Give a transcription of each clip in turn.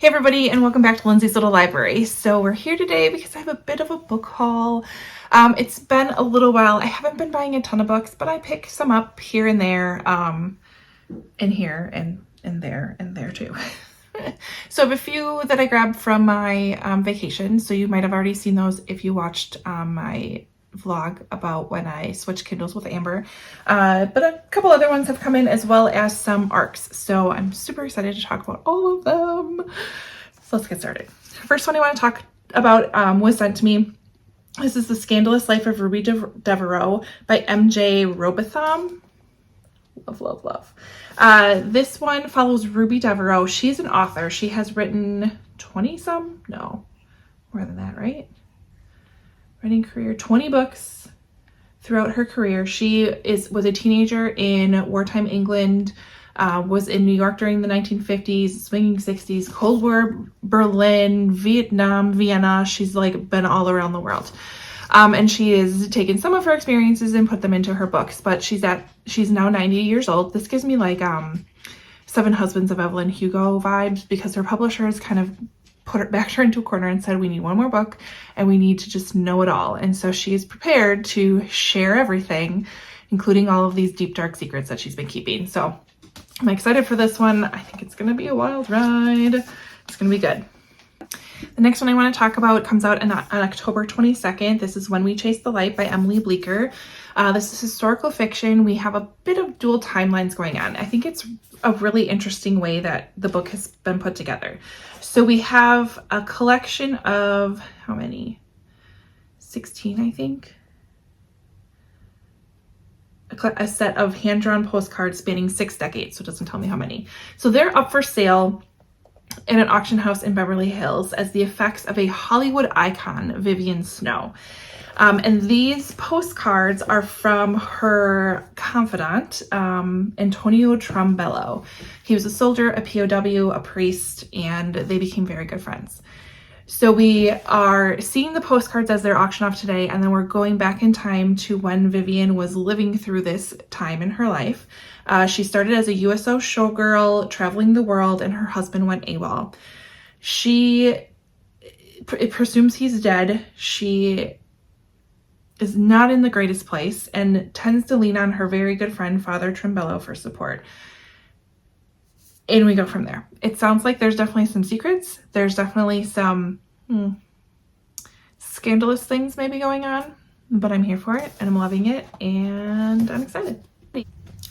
Hey everybody, and welcome back to Lindsey's Little Library. So we're here today because I have a bit of a book haul. It's been a little while. I haven't been buying a ton of books, but I pick some up here and there, and here and there too. So I have a few that I grabbed from my vacation. So you might have already seen those if you watched my vlog about when I switched Kindles with Amber. But a couple other ones have come in, as well as some ARCs. So I'm super excited to talk about all of them. So let's get started. First one I want to talk about was sent to me. This is The Scandalous Life of Ruby Devereaux by M.J. Robotham. Love, love, love. This one follows Ruby Devereaux. She's an author. She has written 20 some? No, more than that, right? Writing career, 20 books throughout her career. She was a teenager in wartime England, was in New York during the 1950s, swinging 60s, Cold War, Berlin, Vietnam, Vienna. She's like been all around the world. And she has taken some of her experiences and put them into her books, but she's now 90 years old. This gives me like Seven Husbands of Evelyn Hugo vibes, because her publisher has kind of backed her into a corner and said, we need one more book and we need to just know it all. And so she is prepared to share everything, including all of these deep, dark secrets that she's been keeping. So I'm excited for this one. I think it's going to be a wild ride. It's going to be good. The next one I want to talk about comes out on October 22nd. This is When We Chase the Light by Emily Bleeker. This is historical fiction. We have a bit of dual timelines going on. I think it's a really interesting way that the book has been put together. So we have a collection of, how many? 16, I think. A set of hand-drawn postcards spanning 6 decades, so it doesn't tell me how many. So they're up for sale in an auction house in Beverly Hills as the effects of a Hollywood icon, Vivian Snow. And these postcards are from her confidant, Antonio Trombello. He was a soldier, a POW, a priest, and they became very good friends. So we are seeing the postcards as they're auctioned off today, and then we're going back in time to when Vivian was living through this time in her life. She started as a USO showgirl, traveling the world, and her husband went AWOL. It presumes he's dead. She is not in the greatest place and tends to lean on her very good friend, Father Trombello, for support. And we go from there. It sounds like there's definitely some secrets. There's definitely some scandalous things maybe going on, but I'm here for it and I'm loving it and I'm excited.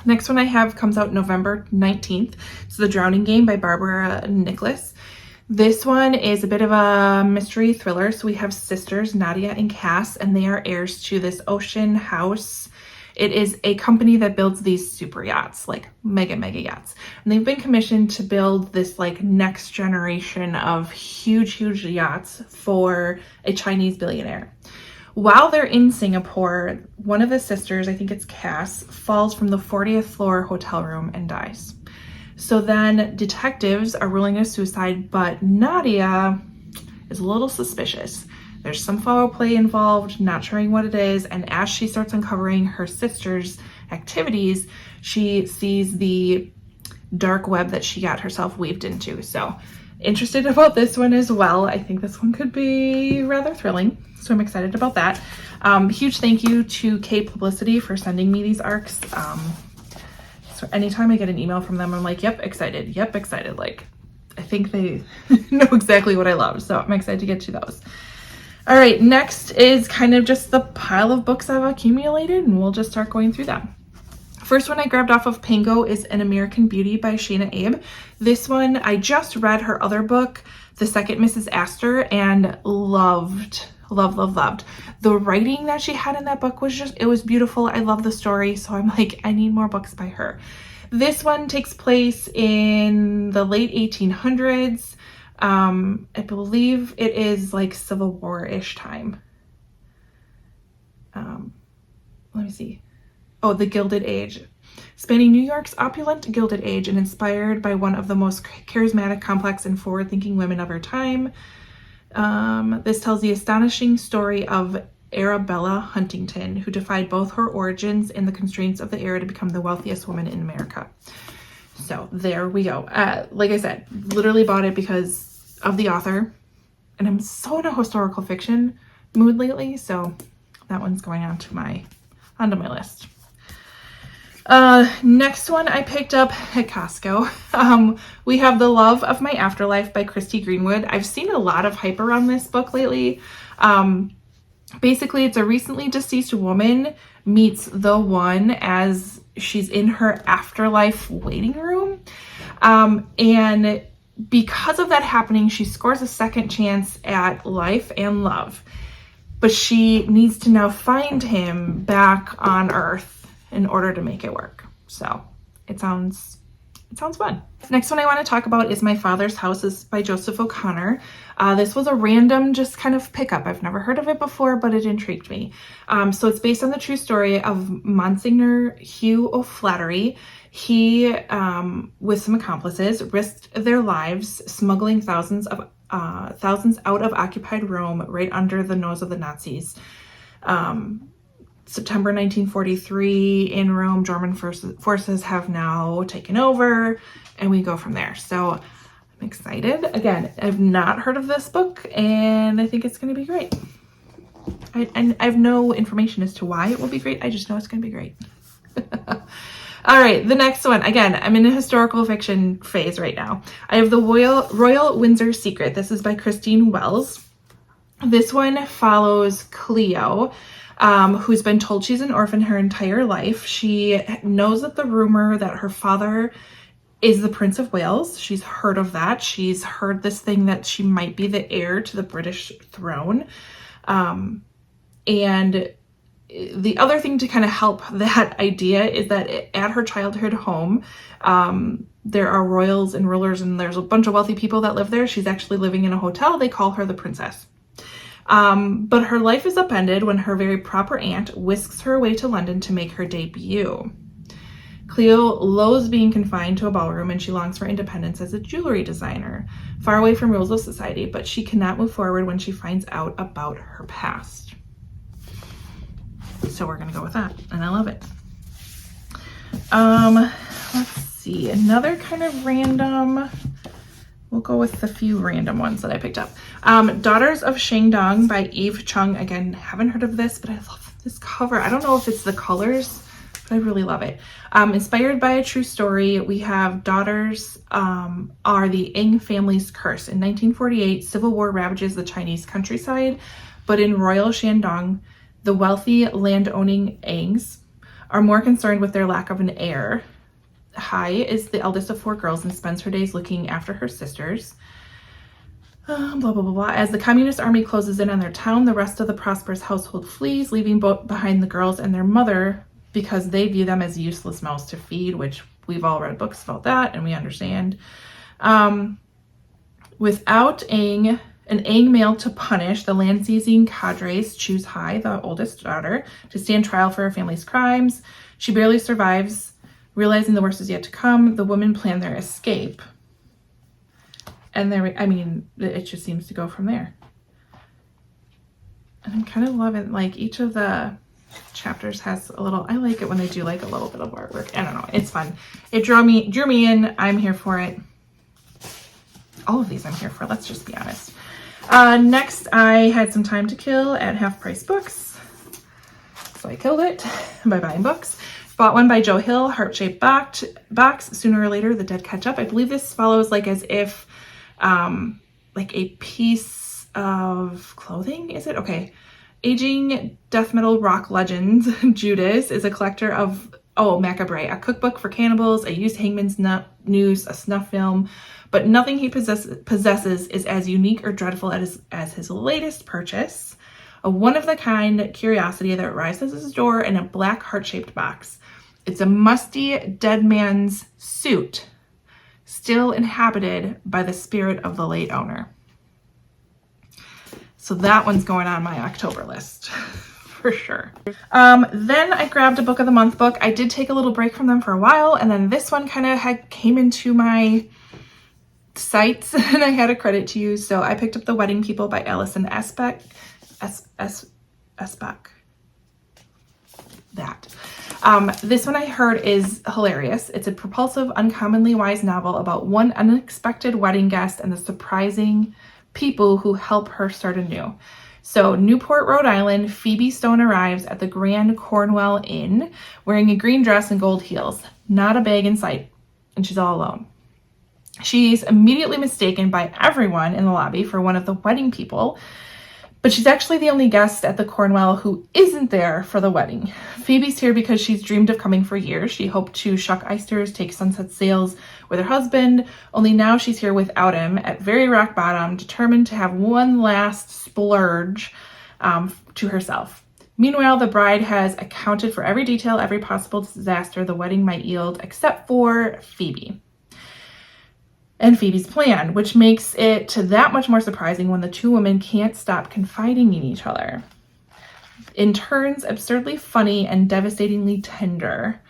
Next one I have comes out November 19th. It's The Drowning Game by Barbara Nicholas. This one is a bit of a mystery thriller. So we have sisters, Nadia and Cass, and they are heirs to this ocean house. It is a company that builds these super yachts, like mega yachts. And they've been commissioned to build this like next generation of huge yachts for a Chinese billionaire. While they're in Singapore, one of the sisters, I think it's Cass, falls from the 40th floor hotel room and dies. So then detectives are ruling a suicide, but Nadia is a little suspicious. There's some foul play involved, not sure what it is, and as she starts uncovering her sister's activities, she sees the dark web that she got herself weaved into. So interested about this one as well. I think this one could be rather thrilling, so I'm excited about that. Huge thank you to K Publicity for sending me these ARCs. So anytime I get an email from them, I'm like, yep, excited. Like, I think they know exactly what I love. So I'm excited to get to those. All right, next is kind of just the pile of books I've accumulated, and we'll just start going through them. First one I grabbed off of Pango is An American Beauty by Shana Abe. This one, I just read her other book, The Second Mrs. Astor, and loved. The writing that she had in that book was it was beautiful. I love the story, so I'm like, I need more books by her. This one takes place in the late 1800s. I believe it is like Civil War-ish time. Let me see. Oh, the Gilded Age. Spanning New York's opulent Gilded Age and inspired by one of the most charismatic, complex, and forward-thinking women of her time. This tells the astonishing story of Arabella Huntington, who defied both her origins and the constraints of the era to become the wealthiest woman in America. So there we go. Like I said, literally bought it because of the author. And I'm so in a historical fiction mood lately, so that one's going onto my list. Next one I picked up at Costco. We have The Love of My Afterlife by Christy Greenwood. I've seen a lot of hype around this book lately. Basically, it's a recently deceased woman meets the one as she's in her afterlife waiting room. And because of that happening, she scores a second chance at life and love. But she needs to now find him back on Earth in order to make it work. So it sounds fun. Next one I want to talk about is My Father's House. Is by Joseph O'Connor. This was a random just kind of pickup. I've never heard of it before, but it intrigued me. So it's based on the true story of Monsignor Hugh O'Flaherty. He, with some accomplices, risked their lives smuggling thousands out of occupied Rome right under the nose of the Nazis. September 1943 in Rome, German forces have now taken over, and we go from there. So I'm excited. Again, I've not heard of this book, and I think it's going to be great. I have no information as to why it will be great. I just know it's going to be great. All right, the next one. Again, I'm in a historical fiction phase right now. I have The Royal Windsor Secret. This is by Christine Wells. This one follows Cleo, who's been told she's an orphan her entire life. She knows that the rumor that her father is the Prince of Wales. She's heard of that. She's heard this thing that she might be the heir to the British throne. And the other thing to kind of help that idea is that at her childhood home, there are royals and rulers, and there's a bunch of wealthy people that live there. She's actually living in a hotel. They call her the princess. But her life is upended when her very proper aunt whisks her away to London to make her debut. Cleo loathes being confined to a ballroom, and she longs for independence as a jewelry designer, far away from rules of society, but she cannot move forward when she finds out about her past. So we're going to go with that, and I love it. Let's see, another kind of random, we'll go with the few random ones that I picked up. Daughters of Shandong by Eve Chung. Again, haven't heard of this, but I love this cover. I don't know if it's the colors, but I really love it. Inspired by a true story, we have Daughters are the Ing family's curse. In 1948, civil war ravages the Chinese countryside, but in royal Shandong, the wealthy land-owning Ings are more concerned with their lack of an heir. Hai is the eldest of 4 girls and spends her days looking after her sisters. Blah, blah, blah, blah. As the communist army closes in on their town, the rest of the prosperous household flees, leaving behind the girls and their mother because they view them as useless mouths to feed, which we've all read books about that and we understand. Without an Aang male to punish, the land-seizing cadres choose Hai, the oldest daughter, to stand trial for her family's crimes. She barely survives. Realizing the worst is yet to come, the women plan their escape. And it just seems to go from there. And I'm kind of loving, like, each of the chapters has a little, I like it when they do like a little bit of artwork. I don't know, it's fun. It drew me in. I'm here for it. All of these I'm here for, let's just be honest. Next, I had some time to kill at Half Price Books. So I killed it by buying books. Bought one by Joe Hill, heart-shaped box. Sooner or later, the dead catch up. I believe this follows like as if like a piece of clothing, is it? Okay. Aging death metal rock legend Judas is a collector of, Macabre, a cookbook for cannibals, a used hangman's noose, a snuff film, but nothing he possesses is as unique or dreadful as his latest purchase, a one-of-the-kind curiosity that arrives at his door in a black heart-shaped box. It's a musty dead man's suit, still inhabited by the spirit of the late owner. So that one's going on my October list for sure. Then I grabbed a book of the month book. I did take a little break from them for a while, and then this one kind of came into my sights and I had a credit to use. So I picked up The Wedding People by Alison Esbeck. that. This one I heard is hilarious. It's a propulsive, uncommonly wise novel about one unexpected wedding guest and the surprising people who help her start anew. So, Newport, Rhode Island, Phoebe Stone arrives at the Grand Cornwall Inn wearing a green dress and gold heels. Not a bag in sight, and she's all alone. She's immediately mistaken by everyone in the lobby for one of the wedding people, but she's actually the only guest at the Cornwall who isn't there for the wedding. Phoebe's here because she's dreamed of coming for years. She hoped to shuck oysters, take sunset sails with her husband, only now she's here without him at very rock bottom, determined to have one last splurge to herself. Meanwhile, the bride has accounted for every detail, every possible disaster the wedding might yield, except for Phoebe and Phoebe's plan, which makes it that much more surprising when the two women can't stop confiding in each other. In turns, absurdly funny and devastatingly tender,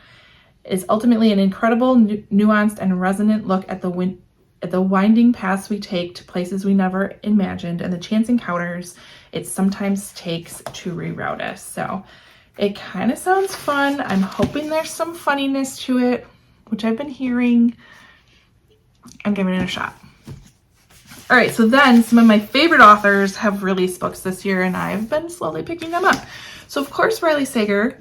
is ultimately an incredible, nuanced, and resonant look at the winding paths we take to places we never imagined and the chance encounters it sometimes takes to reroute us. So it kind of sounds fun. I'm hoping there's some funniness to it, which I've been hearing. I'm giving it a shot. All right, so then some of my favorite authors have released books this year, and I've been slowly picking them up. So, of course, Riley Sager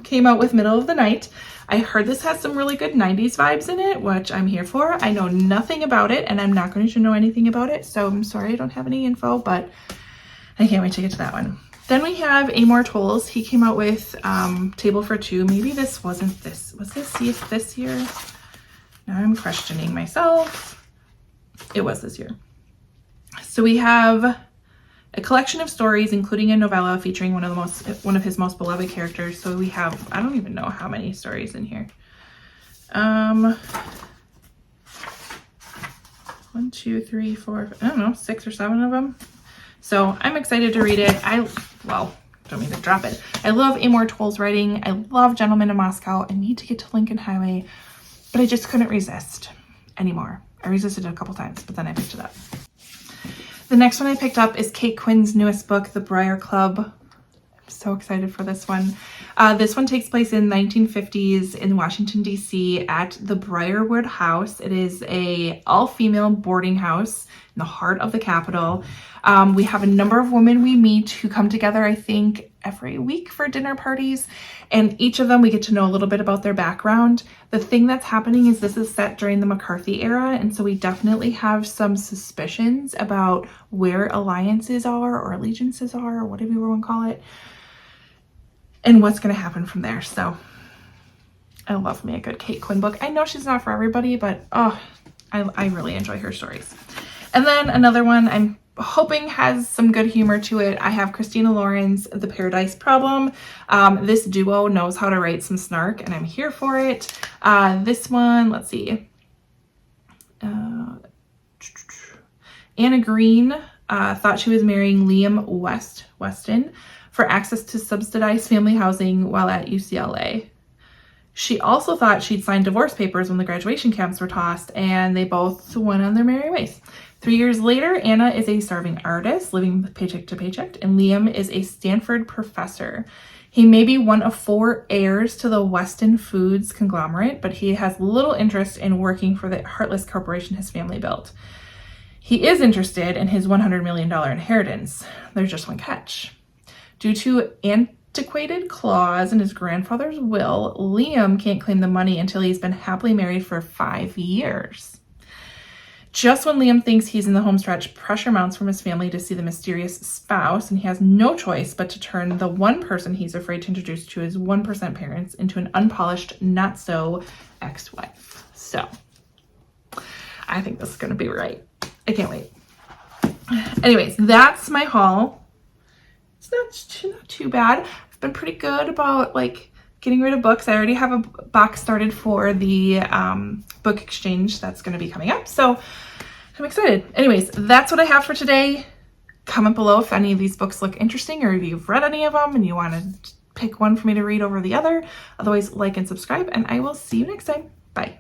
came out with Middle of the Night. I heard this has some really good 90s vibes in it, which I'm here for. I know nothing about it, and I'm not going to know anything about it, so I'm sorry I don't have any info, but I can't wait to get to that one. Then we have Amor Tolls. He came out with Table for Two. Maybe this wasn't this. Was this year? Now I'm questioning myself. It was this year. So we have a collection of stories, including a novella featuring one of his most beloved characters. So we have, I don't even know how many stories in here. 1, 2, 3, 4, I don't know, 6 or 7 of them. So I'm excited to read it. Don't mean to drop it. I love Amor Tolls' writing. I love Gentleman in Moscow. I need to get to Lincoln Highway, but I just couldn't resist anymore. I resisted it a couple times, but then I picked it up. The next one I picked up is Kate Quinn's newest book, The Brier Club. I'm so excited for this one. This one takes place in 1950s in Washington, D.C. at the Briarwood House. It is a all-female boarding house in the heart of the capital. We have a number of women we meet who come together, I think, every week for dinner parties, and each of them we get to know a little bit about their background. The thing that's happening is this is set during the McCarthy era, and so we definitely have some suspicions about where alliances are or allegiances are or whatever you want to call it, and what's going to happen from there. So I love me a good Kate Quinn book. I know she's not for everybody, but I really enjoy her stories. And then another one I'm hoping has some good humor to it. I have Christina Lauren's The Paradise Problem. This duo knows how to write some snark, and I'm here for it. This one, let's see. Anna Green thought she was marrying Liam Weston for access to subsidized family housing while at UCLA. She also thought she'd signed divorce papers when the graduation caps were tossed, and they both went on their merry ways. 3 years later, Anna is a starving artist living paycheck to paycheck, and Liam is a Stanford professor. He may be one of 4 heirs to the Weston Foods conglomerate, but he has little interest in working for the heartless corporation his family built. He is interested in his $100 million inheritance. There's just one catch. Due to antiquated clause in his grandfather's will, Liam can't claim the money until he's been happily married for 5 years. Just when Liam thinks he's in the home stretch, pressure mounts from his family to see the mysterious spouse, and he has no choice but to turn the one person he's afraid to introduce to his 1% parents into an unpolished, not-so ex-wife. So, I think this is going to be right. I can't wait. Anyways, that's my haul. It's not too bad. I've been pretty good about, getting rid of books. I already have a box started for the book exchange that's going to be coming up, so I'm excited. Anyways, that's what I have for today. Comment below if any of these books look interesting or if you've read any of them and you want to pick one for me to read over the other. Otherwise, like and subscribe, and I will see you next time. Bye.